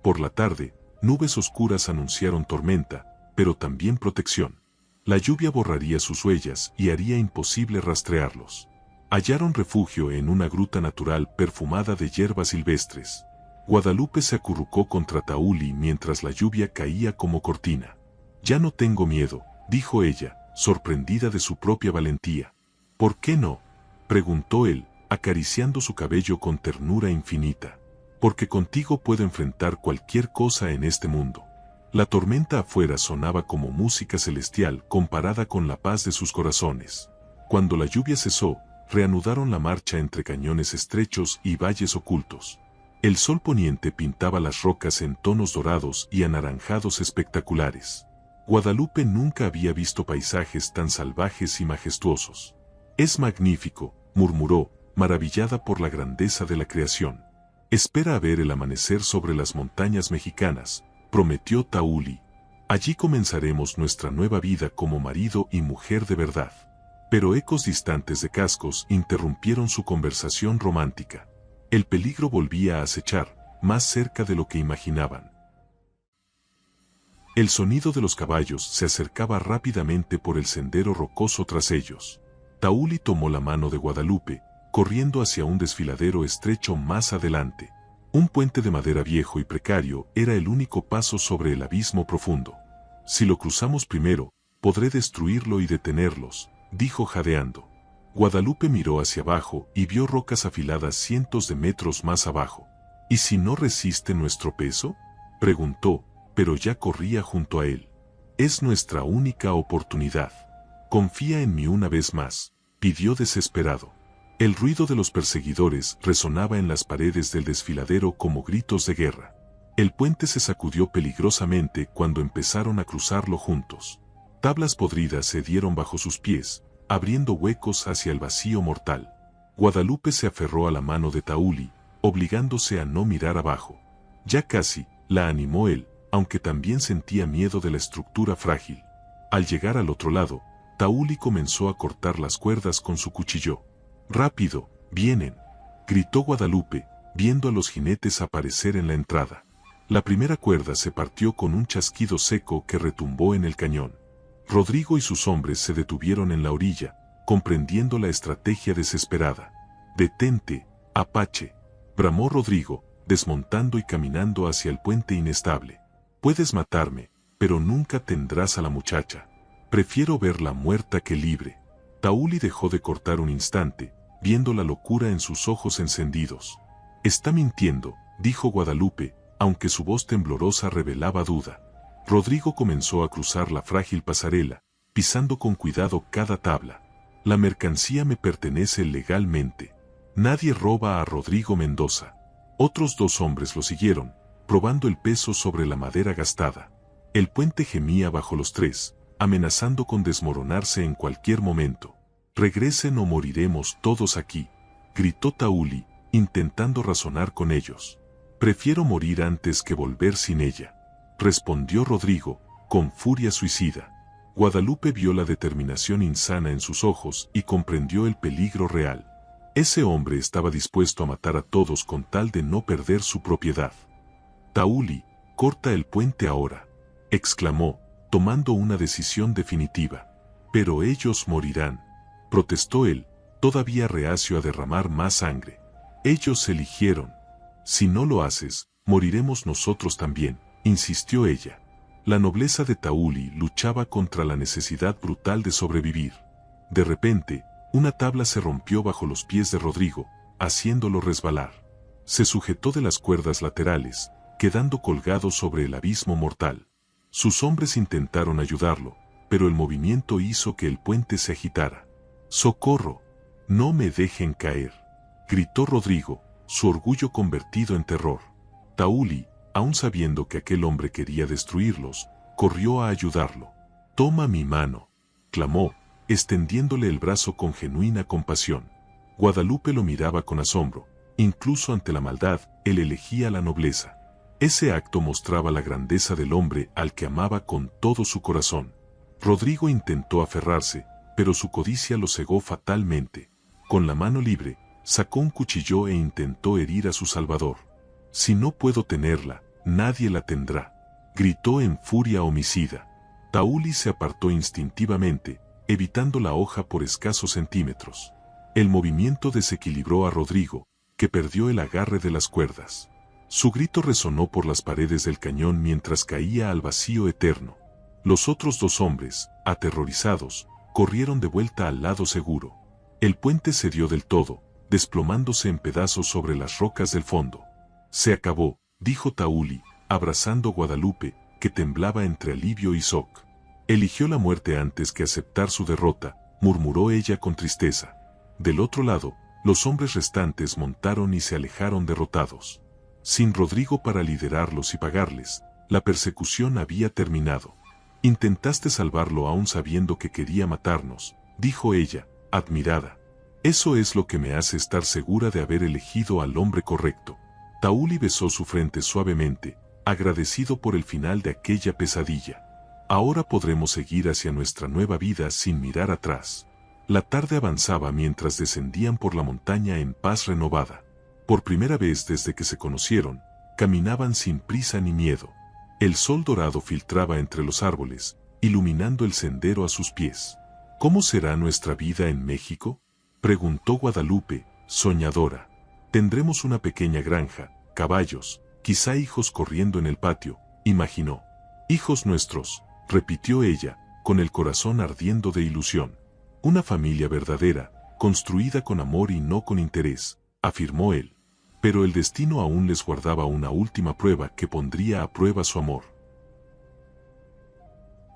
Por la tarde, nubes oscuras anunciaron tormenta, pero también protección. La lluvia borraría sus huellas y haría imposible rastrearlos. Hallaron refugio en una gruta natural perfumada de hierbas silvestres. Guadalupe se acurrucó contra Tauli mientras la lluvia caía como cortina. «Ya no tengo miedo», dijo ella, sorprendida de su propia valentía. «¿Por qué no?», preguntó él, acariciando su cabello con ternura infinita. «Porque contigo puedo enfrentar cualquier cosa en este mundo». La tormenta afuera sonaba como música celestial comparada con la paz de sus corazones. Cuando la lluvia cesó, reanudaron la marcha entre cañones estrechos y valles ocultos. El sol poniente pintaba las rocas en tonos dorados y anaranjados espectaculares. Guadalupe nunca había visto paisajes tan salvajes y majestuosos. «Es magnífico», murmuró, maravillada por la grandeza de la creación. «Espera a ver el amanecer sobre las montañas mexicanas», prometió Tauli. «Allí comenzaremos nuestra nueva vida como marido y mujer de verdad». Pero ecos distantes de cascos interrumpieron su conversación romántica. El peligro volvía a acechar, más cerca de lo que imaginaban. El sonido de los caballos se acercaba rápidamente por el sendero rocoso tras ellos. Tauli tomó la mano de Guadalupe, corriendo hacia un desfiladero estrecho más adelante. Un puente de madera viejo y precario era el único paso sobre el abismo profundo. «Si lo cruzamos primero, podré destruirlo y detenerlos», dijo jadeando. Guadalupe miró hacia abajo y vio rocas afiladas cientos de metros más abajo. «¿Y si no resiste nuestro peso?», preguntó, pero ya corría junto a él. «Es nuestra única oportunidad. Confía en mí una vez más», pidió desesperado. El ruido de los perseguidores resonaba en las paredes del desfiladero como gritos de guerra. El puente se sacudió peligrosamente cuando empezaron a cruzarlo juntos. Tablas podridas se dieron bajo sus pies, abriendo huecos hacia el vacío mortal. Guadalupe se aferró a la mano de Tauli, obligándose a no mirar abajo. «Ya casi», la animó él, aunque también sentía miedo de la estructura frágil. Al llegar al otro lado, Tauli comenzó a cortar las cuerdas con su cuchillo. «¡Rápido, vienen!», gritó Guadalupe, viendo a los jinetes aparecer en la entrada. La primera cuerda se partió con un chasquido seco que retumbó en el cañón. Rodrigo y sus hombres se detuvieron en la orilla, comprendiendo la estrategia desesperada. «Detente, Apache», bramó Rodrigo, desmontando y caminando hacia el puente inestable. «Puedes matarme, pero nunca tendrás a la muchacha. Prefiero verla muerta que libre». Tauli dejó de cortar un instante, viendo la locura en sus ojos encendidos. «Está mintiendo», dijo Guadalupe, aunque su voz temblorosa revelaba duda. Rodrigo comenzó a cruzar la frágil pasarela, pisando con cuidado cada tabla. «La mercancía me pertenece legalmente. Nadie roba a Rodrigo Mendoza». Otros dos hombres lo siguieron, probando el peso sobre la madera gastada. El puente gemía bajo los tres, amenazando con desmoronarse en cualquier momento. «Regresen o moriremos todos aquí», gritó Tauli, intentando razonar con ellos. «Prefiero morir antes que volver sin ella», respondió Rodrigo, con furia suicida. Guadalupe vio la determinación insana en sus ojos y comprendió el peligro real. Ese hombre estaba dispuesto a matar a todos con tal de no perder su propiedad. «Tauli, corta el puente ahora», exclamó, tomando una decisión definitiva. «Pero ellos morirán», protestó él, todavía reacio a derramar más sangre. «Ellos eligieron. Si no lo haces, moriremos nosotros también», insistió ella. La nobleza de Tauli luchaba contra la necesidad brutal de sobrevivir. De repente, una tabla se rompió bajo los pies de Rodrigo, haciéndolo resbalar. Se sujetó de las cuerdas laterales, quedando colgado sobre el abismo mortal. Sus hombres intentaron ayudarlo, pero el movimiento hizo que el puente se agitara. «¡Socorro! ¡No me dejen caer!», gritó Rodrigo, su orgullo convertido en terror. Tauli, aun sabiendo que aquel hombre quería destruirlos, corrió a ayudarlo. «Toma mi mano», clamó, extendiéndole el brazo con genuina compasión. Guadalupe lo miraba con asombro. Incluso ante la maldad, él elegía la nobleza. Ese acto mostraba la grandeza del hombre al que amaba con todo su corazón. Rodrigo intentó aferrarse, pero su codicia lo cegó fatalmente. Con la mano libre, sacó un cuchillo e intentó herir a su salvador. «Si no puedo tenerla», nadie la tendrá, gritó en furia homicida. Tauli se apartó instintivamente, evitando la hoja por escasos centímetros. El movimiento desequilibró a Rodrigo, que perdió el agarre de las cuerdas. Su grito resonó por las paredes del cañón mientras caía al vacío eterno. Los otros dos hombres, aterrorizados, corrieron de vuelta al lado seguro. El puente cedió del todo, desplomándose en pedazos sobre las rocas del fondo. Se acabó, dijo Tauli, abrazando a Guadalupe, que temblaba entre alivio y shock. Eligió la muerte antes que aceptar su derrota, murmuró ella con tristeza. Del otro lado, los hombres restantes montaron y se alejaron derrotados. Sin Rodrigo para liderarlos y pagarles, la persecución había terminado. Intentaste salvarlo aún sabiendo que quería matarnos, dijo ella, admirada. Eso es lo que me hace estar segura de haber elegido al hombre correcto. Tauli besó su frente suavemente, agradecido por el final de aquella pesadilla. Ahora podremos seguir hacia nuestra nueva vida sin mirar atrás. La tarde avanzaba mientras descendían por la montaña en paz renovada. Por primera vez desde que se conocieron, caminaban sin prisa ni miedo. El sol dorado filtraba entre los árboles, iluminando el sendero a sus pies. ¿Cómo será nuestra vida en México?, preguntó Guadalupe, soñadora. Tendremos una pequeña granja, caballos, quizá hijos corriendo en el patio, imaginó. Hijos nuestros, repitió ella, con el corazón ardiendo de ilusión. Una familia verdadera, construida con amor y no con interés, afirmó él. Pero el destino aún les guardaba una última prueba que pondría a prueba su amor.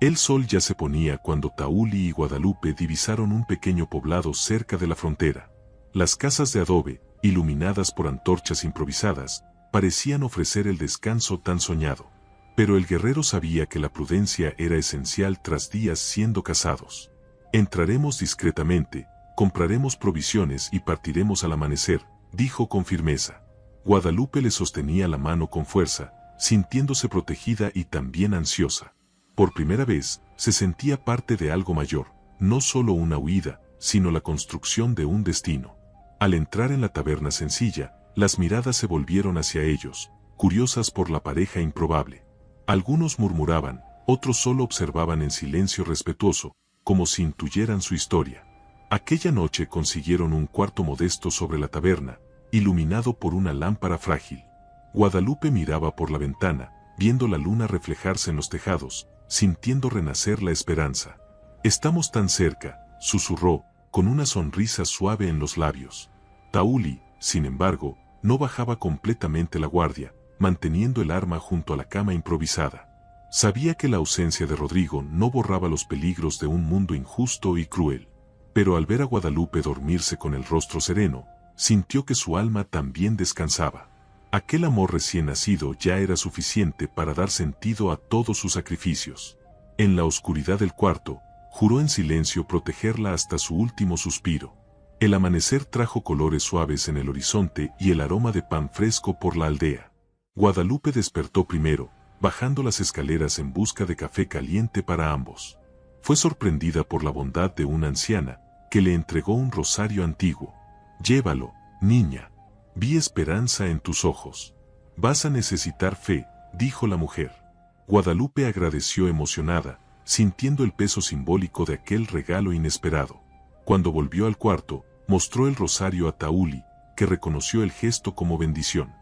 El sol ya se ponía cuando Tauli y Guadalupe divisaron un pequeño poblado cerca de la frontera. Las casas de adobe, iluminadas por antorchas improvisadas, parecían ofrecer el descanso tan soñado. Pero el guerrero sabía que la prudencia era esencial tras días siendo cazados. Entraremos discretamente, compraremos provisiones y partiremos al amanecer, dijo con firmeza. Guadalupe le sostenía la mano con fuerza, sintiéndose protegida y también ansiosa. Por primera vez, se sentía parte de algo mayor, no solo una huida, sino la construcción de un destino. Al entrar en la taberna sencilla, las miradas se volvieron hacia ellos, curiosas por la pareja improbable. Algunos murmuraban, otros solo observaban en silencio respetuoso, como si intuyeran su historia. Aquella noche consiguieron un cuarto modesto sobre la taberna, iluminado por una lámpara frágil. Guadalupe miraba por la ventana, viendo la luna reflejarse en los tejados, sintiendo renacer la esperanza. Estamos tan cerca, susurró, con una sonrisa suave en los labios. Tauli, sin embargo, no bajaba completamente la guardia, manteniendo el arma junto a la cama improvisada. Sabía que la ausencia de Rodrigo no borraba los peligros de un mundo injusto y cruel. Pero al ver a Guadalupe dormirse con el rostro sereno, sintió que su alma también descansaba. Aquel amor recién nacido ya era suficiente para dar sentido a todos sus sacrificios. En la oscuridad del cuarto, juró en silencio protegerla hasta su último suspiro. El amanecer trajo colores suaves en el horizonte y el aroma de pan fresco por la aldea. Guadalupe despertó primero, bajando las escaleras en busca de café caliente para ambos. Fue sorprendida por la bondad de una anciana, que le entregó un rosario antiguo. Llévalo, niña. Vi esperanza en tus ojos. Vas a necesitar fe, dijo la mujer. Guadalupe agradeció emocionada, sintiendo el peso simbólico de aquel regalo inesperado. Cuando volvió al cuarto, mostró el rosario a Tauli, que reconoció el gesto como bendición.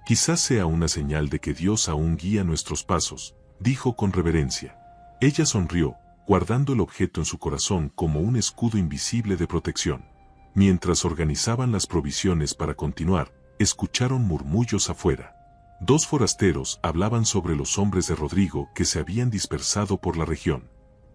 Quizás sea una señal de que Dios aún guía nuestros pasos, dijo con reverencia. Ella sonrió, guardando el objeto en su corazón como un escudo invisible de protección. Mientras organizaban las provisiones para continuar, escucharon murmullos afuera. Dos forasteros hablaban sobre los hombres de Rodrigo que se habían dispersado por la región.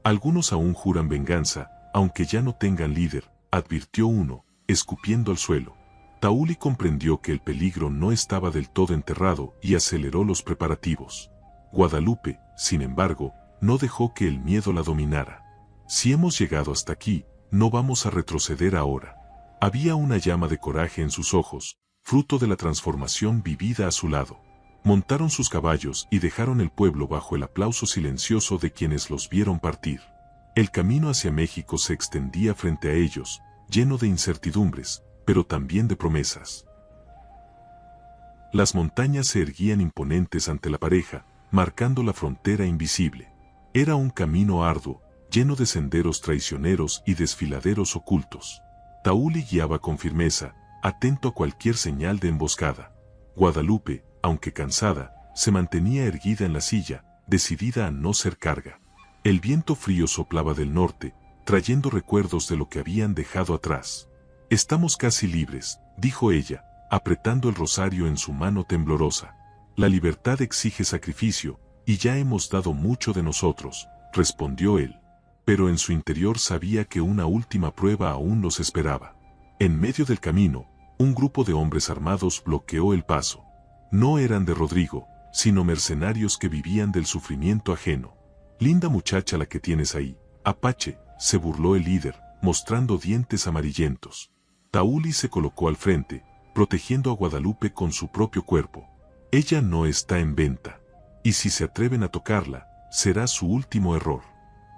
Algunos aún juran venganza, aunque ya no tengan líder, advirtió uno, escupiendo al suelo. Tauli comprendió que el peligro no estaba del todo enterrado y aceleró los preparativos. Guadalupe, sin embargo, no dejó que el miedo la dominara. Si hemos llegado hasta aquí, no vamos a retroceder ahora. Había una llama de coraje en sus ojos, fruto de la transformación vivida a su lado. Montaron sus caballos y dejaron el pueblo bajo el aplauso silencioso de quienes los vieron partir. El camino hacia México se extendía frente a ellos, lleno de incertidumbres, pero también de promesas. Las montañas se erguían imponentes ante la pareja, marcando la frontera invisible. Era un camino arduo, lleno de senderos traicioneros y desfiladeros ocultos. Tauli guiaba con firmeza, atento a cualquier señal de emboscada. Guadalupe, aunque cansada, se mantenía erguida en la silla, decidida a no ser carga. El viento frío soplaba del norte, trayendo recuerdos de lo que habían dejado atrás. «Estamos casi libres», dijo ella, apretando el rosario en su mano temblorosa. «La libertad exige sacrificio, y ya hemos dado mucho de nosotros», respondió él. Pero en su interior sabía que una última prueba aún los esperaba. En medio del camino, un grupo de hombres armados bloqueó el paso. No eran de Rodrigo, sino mercenarios que vivían del sufrimiento ajeno. «Linda muchacha la que tienes ahí, Apache», se burló el líder, mostrando dientes amarillentos. Tauli se colocó al frente, protegiendo a Guadalupe con su propio cuerpo. «Ella no está en venta. Y si se atreven a tocarla, será su último error».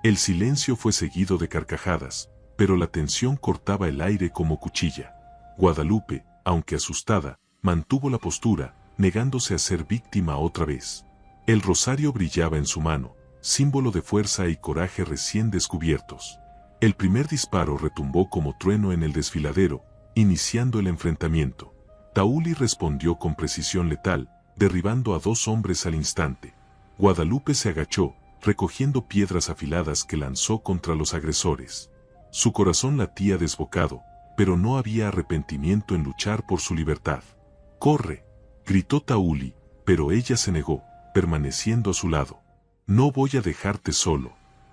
El silencio fue seguido de carcajadas, pero la tensión cortaba el aire como cuchilla. Guadalupe, aunque asustada, mantuvo la postura, negándose a ser víctima otra vez. El rosario brillaba en su mano, símbolo de fuerza y coraje recién descubiertos. El primer disparo retumbó como trueno en el desfiladero, iniciando el enfrentamiento. Tauli respondió con precisión letal, derribando a 2 hombres al instante. Guadalupe se agachó, recogiendo piedras afiladas que lanzó contra los agresores. Su corazón latía desbocado, pero no había arrepentimiento en luchar por su libertad. «¡Corre!», gritó Tauli, pero ella se negó, permaneciendo a su lado. «No voy a dejarte solo.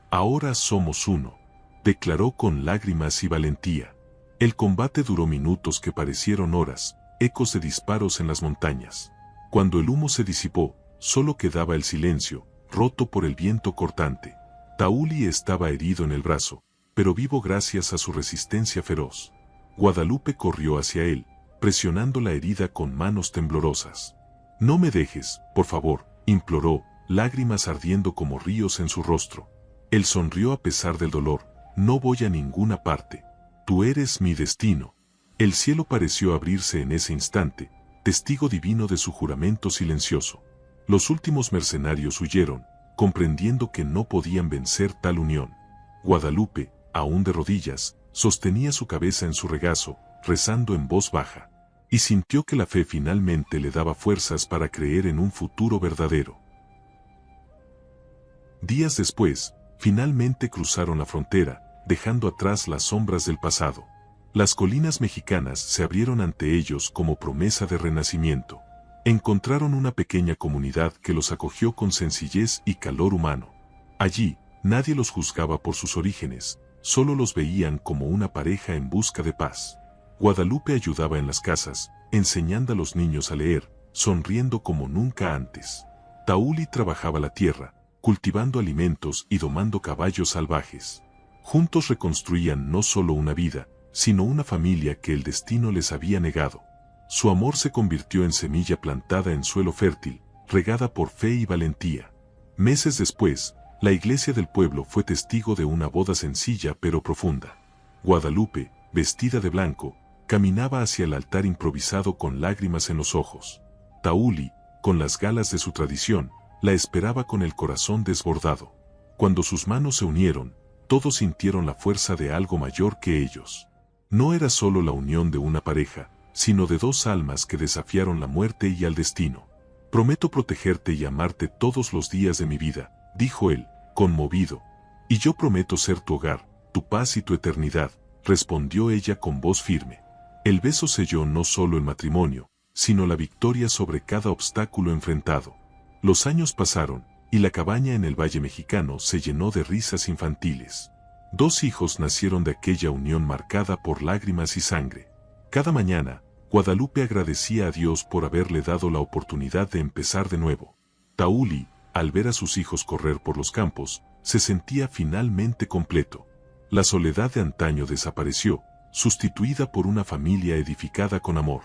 Ahora somos uno», declaró con lágrimas y valentía. El combate duró minutos que parecieron horas, ecos de disparos en las montañas. Cuando el humo se disipó, solo quedaba el silencio, roto por el viento cortante. Tauli estaba herido en el brazo, pero vivo gracias a su resistencia feroz. Guadalupe corrió hacia él, presionando la herida con manos temblorosas. «No me dejes, por favor», imploró, lágrimas ardiendo como ríos en su rostro. Él sonrió a pesar del dolor. «No voy a ninguna parte. Tú eres mi destino». El cielo pareció abrirse en ese instante, testigo divino de su juramento silencioso. Los últimos mercenarios huyeron, comprendiendo que no podían vencer tal unión. Guadalupe, aún de rodillas, sostenía su cabeza en su regazo, rezando en voz baja. Y sintió que la fe finalmente le daba fuerzas para creer en un futuro verdadero. Días después, finalmente cruzaron la frontera, dejando atrás las sombras del pasado. Las colinas mexicanas se abrieron ante ellos como promesa de renacimiento. Encontraron una pequeña comunidad que los acogió con sencillez y calor humano. Allí, nadie los juzgaba por sus orígenes, solo los veían como una pareja en busca de paz. Guadalupe ayudaba en las casas, enseñando a los niños a leer, sonriendo como nunca antes. Tauli trabajaba la tierra, cultivando alimentos y domando caballos salvajes. Juntos reconstruían no solo una vida, sino una familia que el destino les había negado. Su amor se convirtió en semilla plantada en suelo fértil, regada por fe y valentía. Meses después, la iglesia del pueblo fue testigo de una boda sencilla pero profunda. Guadalupe, vestida de blanco, caminaba hacia el altar improvisado con lágrimas en los ojos. Tauli, con las galas de su tradición, la esperaba con el corazón desbordado. Cuando sus manos se unieron, todos sintieron la fuerza de algo mayor que ellos. No era solo la unión de una pareja, sino de 2 almas que desafiaron la muerte y al destino. «Prometo protegerte y amarte todos los días de mi vida», dijo él, conmovido. «Y yo prometo ser tu hogar, tu paz y tu eternidad», respondió ella con voz firme. El beso selló no solo el matrimonio, sino la victoria sobre cada obstáculo enfrentado. Los años pasaron, y la cabaña en el Valle Mexicano se llenó de risas infantiles. 2 hijos nacieron de aquella unión marcada por lágrimas y sangre. Cada mañana, Guadalupe agradecía a Dios por haberle dado la oportunidad de empezar de nuevo. Tauli, al ver a sus hijos correr por los campos, se sentía finalmente completo. La soledad de antaño desapareció, sustituida por una familia edificada con amor.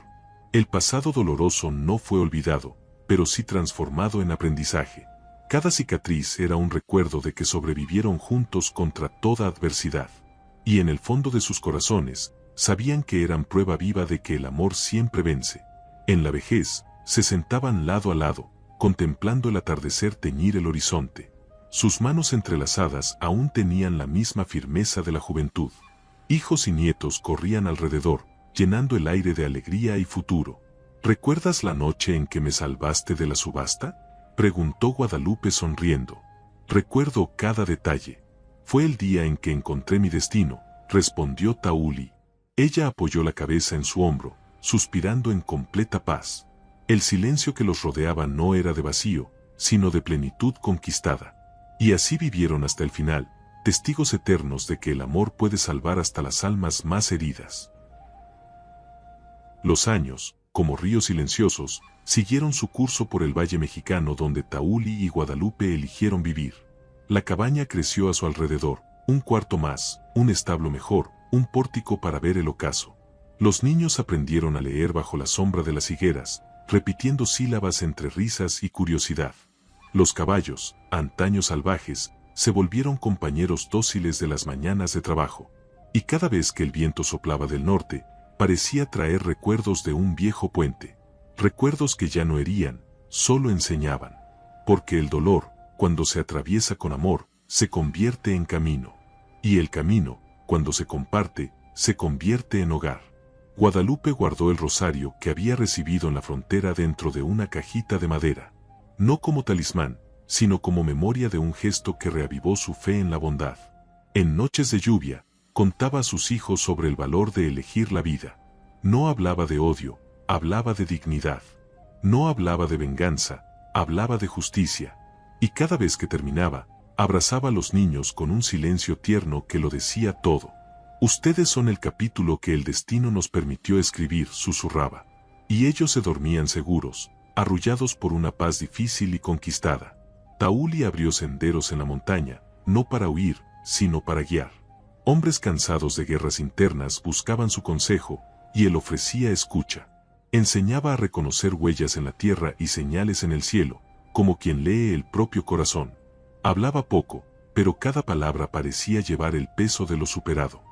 El pasado doloroso no fue olvidado, pero sí transformado en aprendizaje. Cada cicatriz era un recuerdo de que sobrevivieron juntos contra toda adversidad. Y en el fondo de sus corazones, sabían que eran prueba viva de que el amor siempre vence. En la vejez, Se sentaban lado a lado, contemplando el atardecer teñir el horizonte. Sus manos entrelazadas aún tenían la misma firmeza de la juventud. Hijos y nietos corrían alrededor, llenando el aire de alegría y futuro. ¿Recuerdas la noche en que me salvaste de la subasta?, preguntó Guadalupe sonriendo. Recuerdo cada detalle. Fue el día en que encontré mi destino, respondió Tauli. Ella apoyó la cabeza en su hombro, suspirando en completa paz. El silencio que los rodeaba no era de vacío, sino de plenitud conquistada. Y así vivieron hasta el final, testigos eternos de que el amor puede salvar hasta las almas más heridas. Los años, como ríos silenciosos, siguieron su curso por el valle mexicano donde Tauli y Guadalupe eligieron vivir. La cabaña creció a su alrededor, un cuarto más, un establo mejor, un pórtico para ver el ocaso. Los niños aprendieron a leer bajo la sombra de las higueras, repitiendo sílabas entre risas y curiosidad. Los caballos, antaño salvajes, se volvieron compañeros dóciles de las mañanas de trabajo. Y cada vez que el viento soplaba del norte, parecía traer recuerdos de un viejo puente. Recuerdos que ya no herían, solo enseñaban. Porque el dolor, cuando se atraviesa con amor, se convierte en camino. Y el camino, cuando se comparte, se convierte en hogar. Guadalupe guardó el rosario que había recibido en la frontera dentro de una cajita de madera. No como talismán, sino como memoria de un gesto que reavivó su fe en la bondad. En noches de lluvia, contaba a sus hijos sobre el valor de elegir la vida. No hablaba de odio, hablaba de dignidad. No hablaba de venganza, hablaba de justicia. Y cada vez que terminaba, abrazaba a los niños con un silencio tierno que lo decía todo. Ustedes son el capítulo que el destino nos permitió escribir, susurraba. Y ellos se dormían seguros, arrullados por una paz difícil y conquistada. Tauli abrió senderos en la montaña, no para huir, sino para guiar. Hombres cansados de guerras internas buscaban su consejo, y él ofrecía escucha. Enseñaba a reconocer huellas en la tierra y señales en el cielo, como quien lee el propio corazón. Hablaba poco, pero cada palabra parecía llevar el peso de lo superado.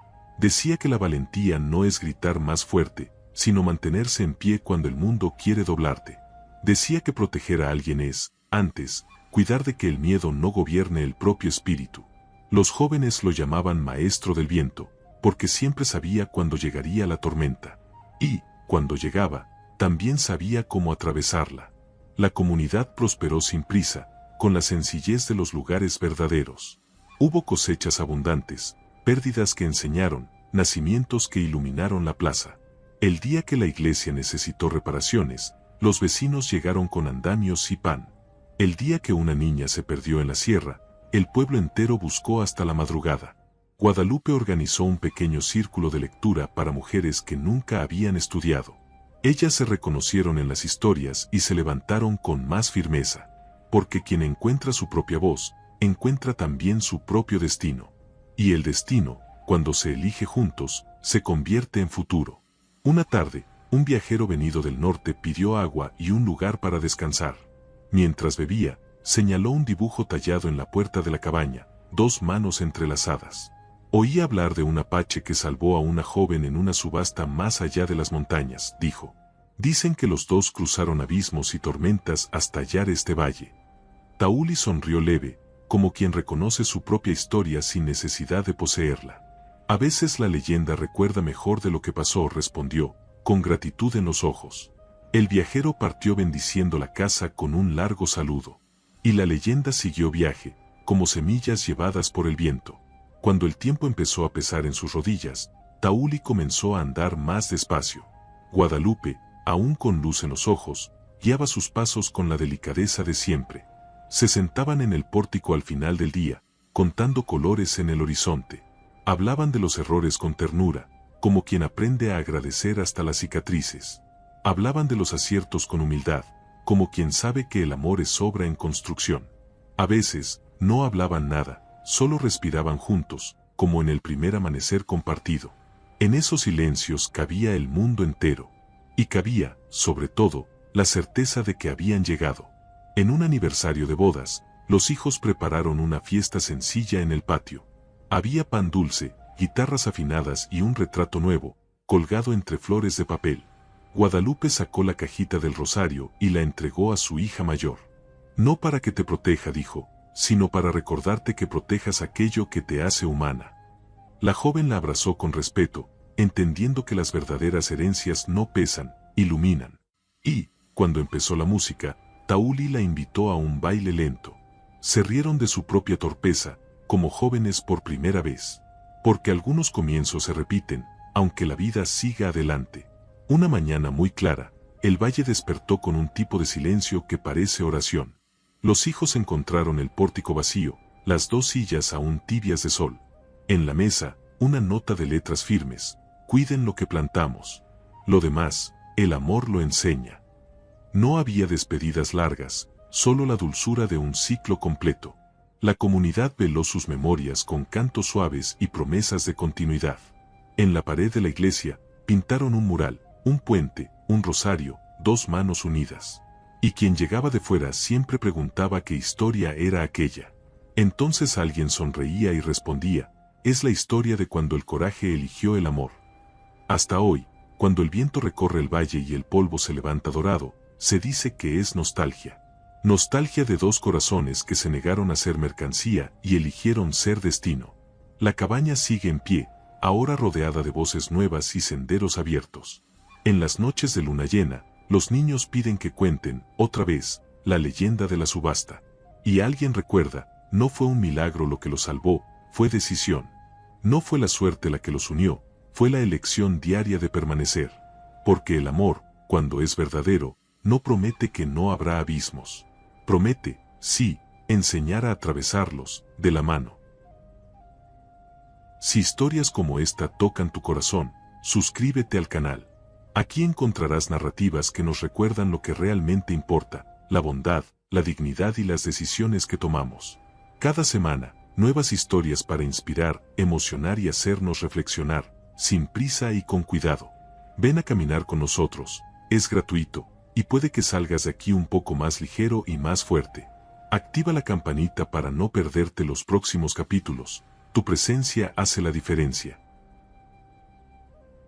Decía que la valentía no es gritar más fuerte, sino mantenerse en pie cuando el mundo quiere doblarte. Decía que proteger a alguien es, antes, cuidar de que el miedo no gobierne el propio espíritu. Los jóvenes lo llamaban maestro del viento, porque siempre sabía cuándo llegaría la tormenta. Y, cuando llegaba, también sabía cómo atravesarla. La comunidad prosperó sin prisa, con la sencillez de los lugares verdaderos. Hubo cosechas abundantes, pérdidas que enseñaron, nacimientos que iluminaron la plaza. El día que la iglesia necesitó reparaciones, los vecinos llegaron con andamios y pan. El día que una niña se perdió en la sierra, el pueblo entero buscó hasta la madrugada. Guadalupe organizó un pequeño círculo de lectura para mujeres que nunca habían estudiado. Ellas se reconocieron en las historias y se levantaron con más firmeza. Porque quien encuentra su propia voz, encuentra también su propio destino. Y el destino, cuando se elige juntos, se convierte en futuro. Una tarde, un viajero venido del norte pidió agua y un lugar para descansar. Mientras bebía, señaló un dibujo tallado en la puerta de la cabaña, dos manos entrelazadas. Oí hablar de un apache que salvó a una joven en una subasta más allá de las montañas, dijo. Dicen que los dos cruzaron abismos y tormentas hasta hallar este valle. Tauli sonrió leve, como quien reconoce su propia historia sin necesidad de poseerla. A veces la leyenda recuerda mejor de lo que pasó, respondió, con gratitud en los ojos. El viajero partió bendiciendo la casa con un largo saludo. Y la leyenda siguió viaje, como semillas llevadas por el viento. Cuando el tiempo empezó a pesar en sus rodillas, Tauli comenzó a andar más despacio. Guadalupe, aún con luz en los ojos, guiaba sus pasos con la delicadeza de siempre. Se sentaban en el pórtico al final del día, contando colores en el horizonte. Hablaban de los errores con ternura, como quien aprende a agradecer hasta las cicatrices. Hablaban de los aciertos con humildad, como quien sabe que el amor es obra en construcción. A veces, no hablaban nada, solo respiraban juntos, como en el primer amanecer compartido. En esos silencios cabía el mundo entero. Y cabía, sobre todo, la certeza de que habían llegado. En un aniversario de bodas, los hijos prepararon una fiesta sencilla en el patio. Había pan dulce, guitarras afinadas y un retrato nuevo, colgado entre flores de papel. Guadalupe sacó la cajita del rosario y la entregó a su hija mayor. No para que te proteja, dijo, sino para recordarte que protejas aquello que te hace humana. La joven la abrazó con respeto, entendiendo que las verdaderas herencias no pesan, iluminan. Y, cuando empezó la música, Tauli la invitó a un baile lento. Se rieron de su propia torpeza, como jóvenes por primera vez. Porque algunos comienzos se repiten, aunque la vida siga adelante. Una mañana muy clara, el valle despertó con un tipo de silencio que parece oración. Los hijos encontraron el pórtico vacío, las 2 sillas aún tibias de sol. En la mesa, una nota de letras firmes: cuiden lo que plantamos. Lo demás, el amor lo enseña. No había despedidas largas, solo la dulzura de un ciclo completo. La comunidad veló sus memorias con cantos suaves y promesas de continuidad. En la pared de la iglesia, pintaron un mural, un puente, un rosario, 2 manos unidas. Y quien llegaba de fuera siempre preguntaba qué historia era aquella. Entonces alguien sonreía y respondía: es la historia de cuando el coraje eligió el amor. Hasta hoy, cuando el viento recorre el valle y el polvo se levanta dorado, se dice que es nostalgia. Nostalgia de 2 corazones que se negaron a ser mercancía y eligieron ser destino. La cabaña sigue en pie, ahora rodeada de voces nuevas y senderos abiertos. En las noches de luna llena, los niños piden que cuenten, otra vez, la leyenda de la subasta. Y alguien recuerda: no fue un milagro lo que los salvó, fue decisión. No fue la suerte la que los unió, fue la elección diaria de permanecer. Porque el amor, cuando es verdadero, no promete que no habrá abismos. Promete, sí, enseñar a atravesarlos, de la mano. Si historias como esta tocan tu corazón, suscríbete al canal. Aquí encontrarás narrativas que nos recuerdan lo que realmente importa: la bondad, la dignidad y las decisiones que tomamos. Cada semana, nuevas historias para inspirar, emocionar y hacernos reflexionar, sin prisa y con cuidado. Ven a caminar con nosotros, es gratuito, y puede que salgas de aquí un poco más ligero y más fuerte. Activa la campanita para no perderte los próximos capítulos. Tu presencia hace la diferencia.